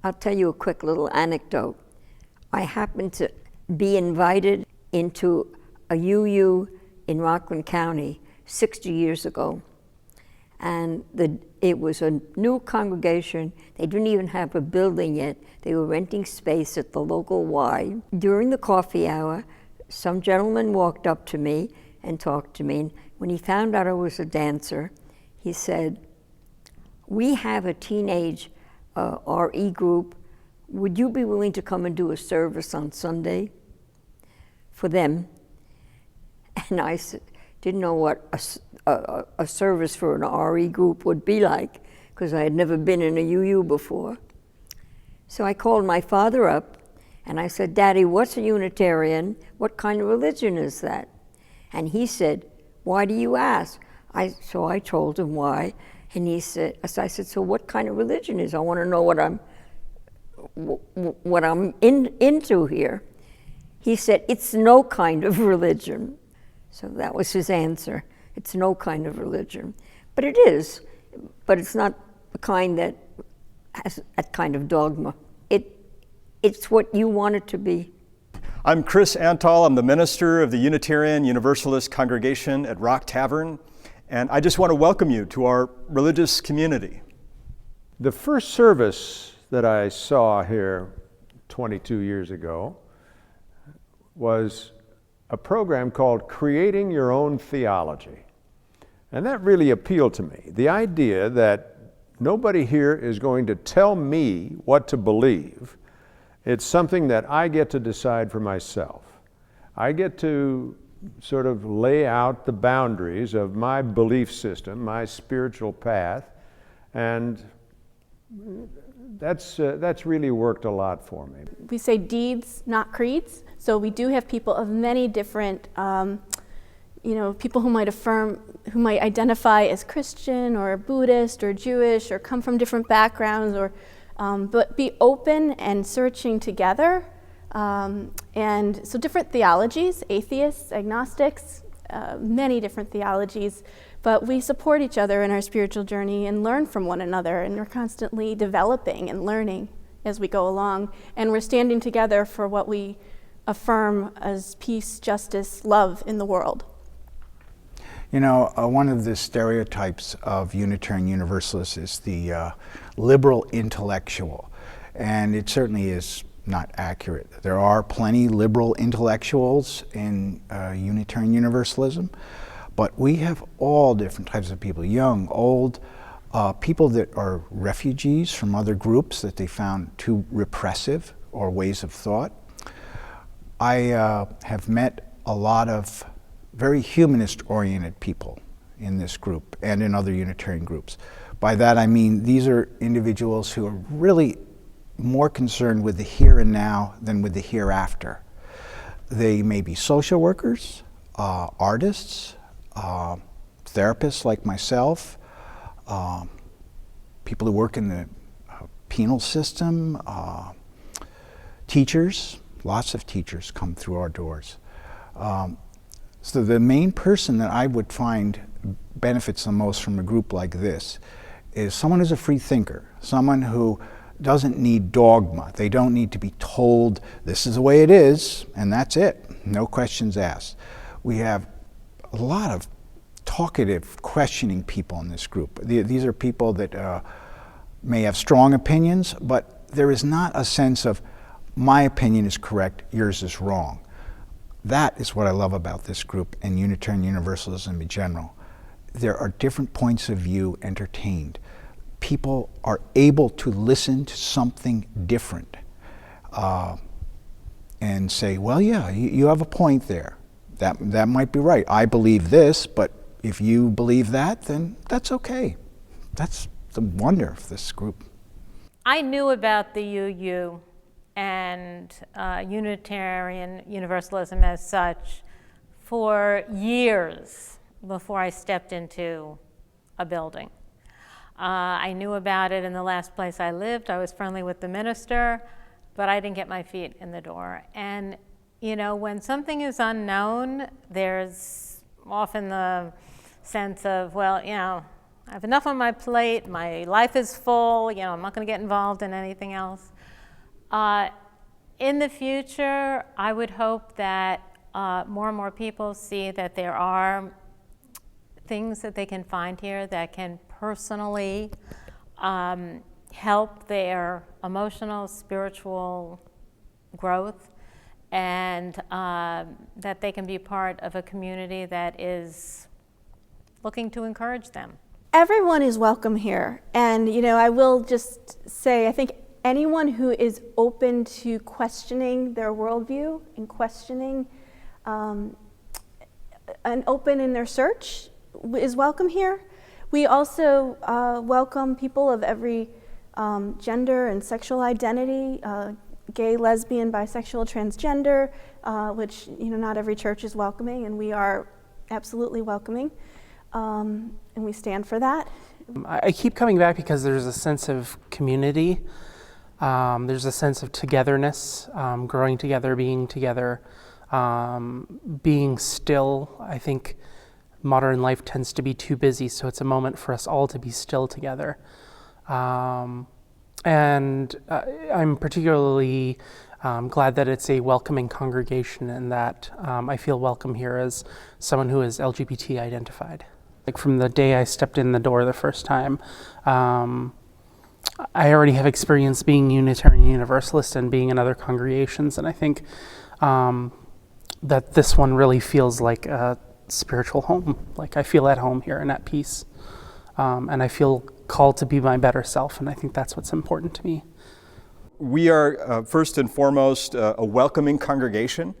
I'll tell you a quick little anecdote. I happened to be invited into a UU in Rockland County 60 years ago. And it was a new congregation. They didn't even have a building yet. They were renting space at the local Y. During the coffee hour, some gentleman walked up to me and talked to me. And when he found out I was a dancer, he said, "We have a teenage RE group. Would you be willing to come and do a service on Sunday for them?" And I didn't know what a service for an RE group would be like, because I had never been in a UU before. So I called my father up and I said, "Daddy, what's a Unitarian? What kind of religion is that?" And he said, "Why do you ask?" So I told him why. And I said, "So what kind of religion is? I want to know what I'm into here." He said, "It's no kind of religion." So that was his answer. It's no kind of religion. But it is. But it's not the kind that has that kind of dogma. It's what you want it to be. I'm Chris Antal. I'm the minister of the Unitarian Universalist congregation at Rock Tavern. And I just want to welcome you to our religious community. The first service that I saw here 22 years ago was a program called Creating Your Own Theology. And that really appealed to me. The idea that nobody here is going to tell me what to believe. It's something that I get to decide for myself. I get to sort of lay out the boundaries of my belief system, my spiritual path, and that's really worked a lot for me. We say deeds, not creeds. So we do have people of many different, people who might identify as Christian or Buddhist or Jewish or come from different backgrounds, but be open and searching together. And so different theologies, atheists, agnostics, many different theologies, but we support each other in our spiritual journey and learn from one another, and we're constantly developing and learning as we go along, and we're standing together for what we affirm as peace, justice, love in the world. You know, one of the stereotypes of Unitarian Universalists is the liberal intellectual, and it certainly is not accurate. There are plenty liberal intellectuals in Unitarian Universalism, but we have all different types of people, young, old, people that are refugees from other groups that they found too repressive or ways of thought. I have met a lot of very humanist-oriented people in this group and in other Unitarian groups. By that I mean these are individuals who are really more concerned with the here and now than with the hereafter. They may be social workers, artists, therapists like myself, people who work in the penal system, teachers. Lots of teachers come through our doors. So the main person that I would find benefits the most from a group like this is someone who's a free thinker, someone who doesn't need dogma. They don't need to be told this is the way it is and that's it. No questions asked. We have a lot of talkative, questioning people in this group. These are people that may have strong opinions, but there is not a sense of my opinion is correct, yours is wrong. That is what I love about this group and Unitarian Universalism in general. There are different points of view entertained. People are able to listen to something different and say, well, yeah, you have a point there. That might be right. I believe this, but if you believe that, then that's okay. That's the wonder of this group. I knew about the UU and Unitarian Universalism as such for years before I stepped into a building. I knew about it in the last place I lived. I was friendly with the minister, but I didn't get my feet in the door. And you know, when something is unknown, there's often the sense of, well, you know, I have enough on my plate. My life is full. You know, I'm not going to get involved in anything else. In the future, I would hope that more and more people see that there are things that they can find here that can personally help their emotional, spiritual growth, and that they can be part of a community that is looking to encourage them. Everyone is welcome here. And, you know, I will just say, I think anyone who is open to questioning their worldview and questioning and open in their search is welcome here. We also welcome people of every gender and sexual identity, gay, lesbian, bisexual, transgender, which, you know, not every church is welcoming, and we are absolutely welcoming, and we stand for that. I keep coming back because there's a sense of community. There's a sense of togetherness, growing together, being together, being still. I think modern life tends to be too busy, so it's a moment for us all to be still together. And I'm particularly glad that it's a welcoming congregation, and that I feel welcome here as someone who is LGBT identified. Like from the day I stepped in the door the first time, I already have experience being Unitarian Universalist and being in other congregations, and I think that this one really feels like a spiritual home. Like I feel at home here and at peace, and I feel called to be my better self, and I think that's what's important to me. We are first and foremost a welcoming congregation.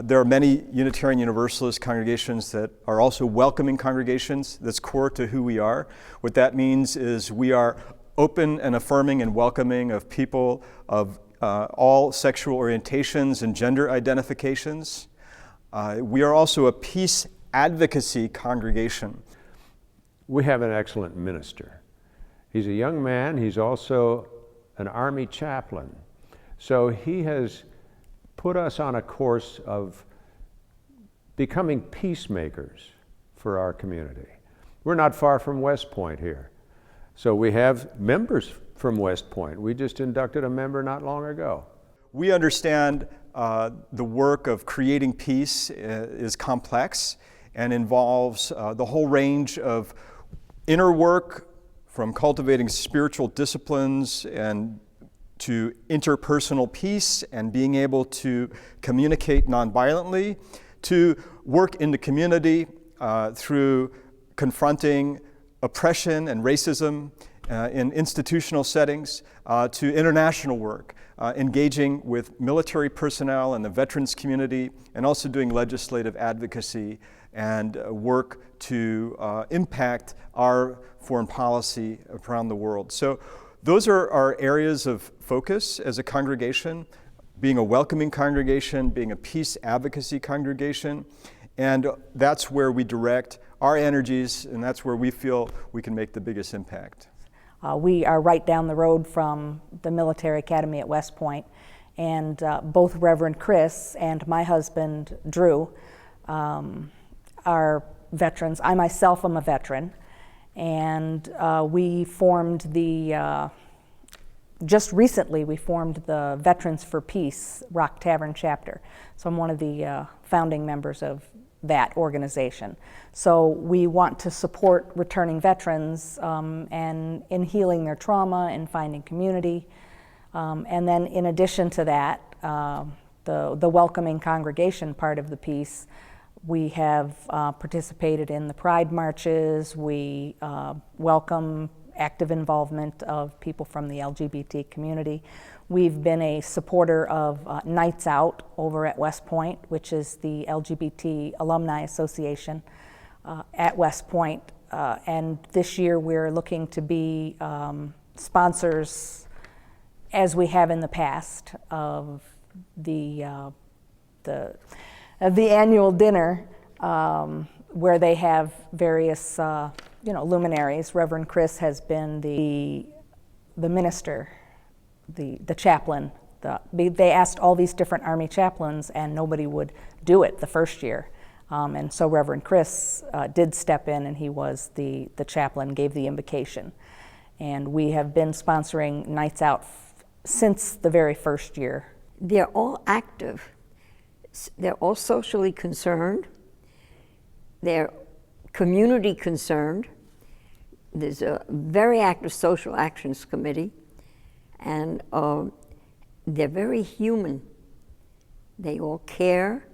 There are many Unitarian Universalist congregations that are also welcoming congregations. That's core to who we are. What that means is we are open and affirming and welcoming of people of all sexual orientations and gender identifications. We are also a peace advocacy congregation. We have an excellent minister. He's a young man. He's also an Army chaplain. So he has put us on a course of becoming peacemakers for our community. We're not far from West Point here. So we have members from West Point. We just inducted a member not long ago. We understand the work of creating peace is complex and involves the whole range of inner work, from cultivating spiritual disciplines and to interpersonal peace and being able to communicate nonviolently, to work in the community through confronting oppression and racism in institutional settings, to international work, engaging with military personnel and the veterans community, and also doing legislative advocacy and work to impact our foreign policy around the world. So those are our areas of focus as a congregation, being a welcoming congregation, being a peace advocacy congregation, and that's where we direct our energies, and that's where we feel we can make the biggest impact. We are right down the road from the military academy at West Point, and both Reverend Chris and my husband, Drew, are veterans. I myself am a veteran, and we formed just recently we formed the Veterans for Peace Rock Tavern chapter. So I'm one of the founding members of that organization. So we want to support returning veterans and in healing their trauma and finding community. And then in addition to that, the welcoming congregation part of the piece, we have participated in the Pride marches. We welcome active involvement of people from the LGBT community. We've been a supporter of Nights Out over at West Point, which is the LGBT Alumni Association at West Point. And this year we're looking to be sponsors, as we have in the past, of the annual dinner where they have various luminaries. Reverend Chris has been the minister, the chaplain. They asked all these different Army chaplains, and nobody would do it the first year. And so Reverend Chris did step in, and he was the chaplain, gave the invocation. And we have been sponsoring nights out since the very first year. They're all active. They're all socially concerned. They're community concerned. There's a very active social actions committee, and they're very human. They all care,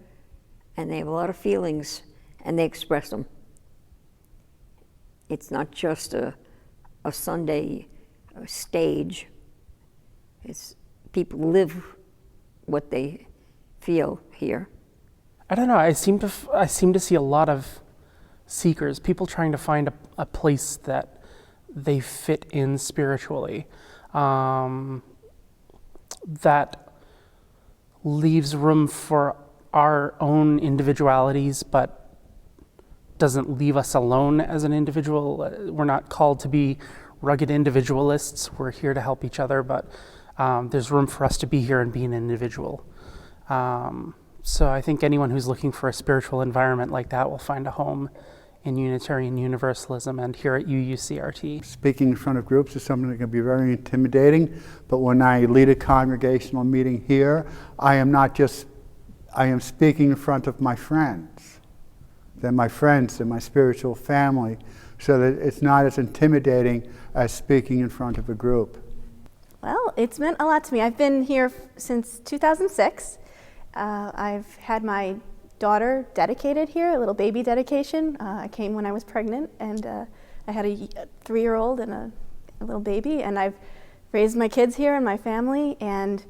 and they have a lot of feelings, and they express them. It's not just a Sunday stage. It's people live what they feel here. I don't know. I seem to see a lot of seekers, people trying to find a place that they fit in spiritually, that leaves room for our own individualities, but doesn't leave us alone as an individual. We're not called to be rugged individualists. We're here to help each other, but there's room for us to be here and be an individual. So I think anyone who's looking for a spiritual environment like that will find a home in Unitarian Universalism and here at UUCRT. Speaking in front of groups is something that can be very intimidating, but when I lead a congregational meeting here, I am speaking in front of my friends. They're my friends, they're my spiritual family, so that it's not as intimidating as speaking in front of a group. Well, it's meant a lot to me. I've been here since 2006. I've had my daughter dedicated here, a little baby dedication. I came when I was pregnant, and I had a 3-year-old and a little baby, and I've raised my kids here and my family, and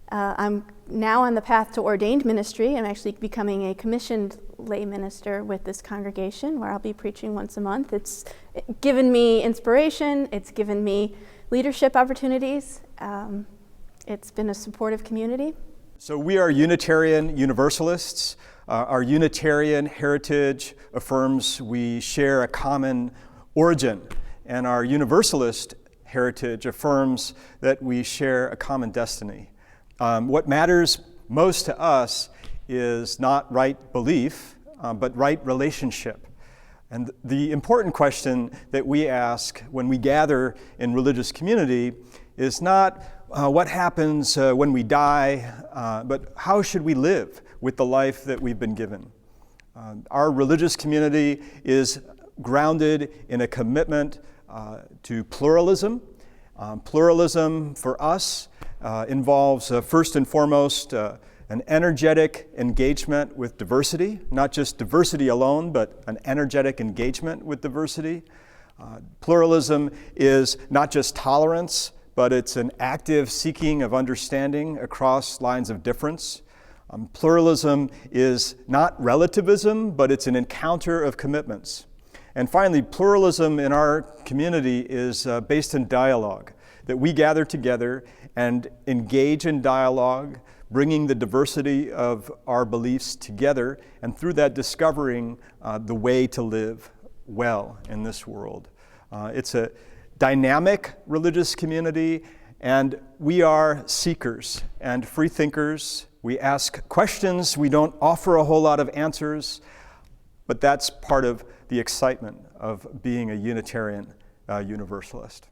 I'm now on the path to ordained ministry. I'm actually becoming a commissioned lay minister with this congregation, where I'll be preaching once a month. It's given me inspiration, it's given me leadership opportunities. It's been a supportive community. So we are Unitarian Universalists. Our Unitarian heritage affirms we share a common origin, and our Universalist heritage affirms that we share a common destiny. What matters most to us is not right belief, but right relationship. And the important question that we ask when we gather in religious community is not what happens when we die, but how should we live with the life that we've been given. Our religious community is grounded in a commitment to pluralism. Pluralism for us involves first and foremost an energetic engagement with diversity, not just diversity alone, but an energetic engagement with diversity. Pluralism is not just tolerance, but it's an active seeking of understanding across lines of difference. Pluralism is not relativism, but it's an encounter of commitments. And finally, pluralism in our community is based in dialogue, that we gather together and engage in dialogue, bringing the diversity of our beliefs together, and through that discovering the way to live well in this world. It's a dynamic religious community, and we are seekers and free thinkers. We ask questions, we don't offer a whole lot of answers, but that's part of the excitement of being a Unitarian Universalist.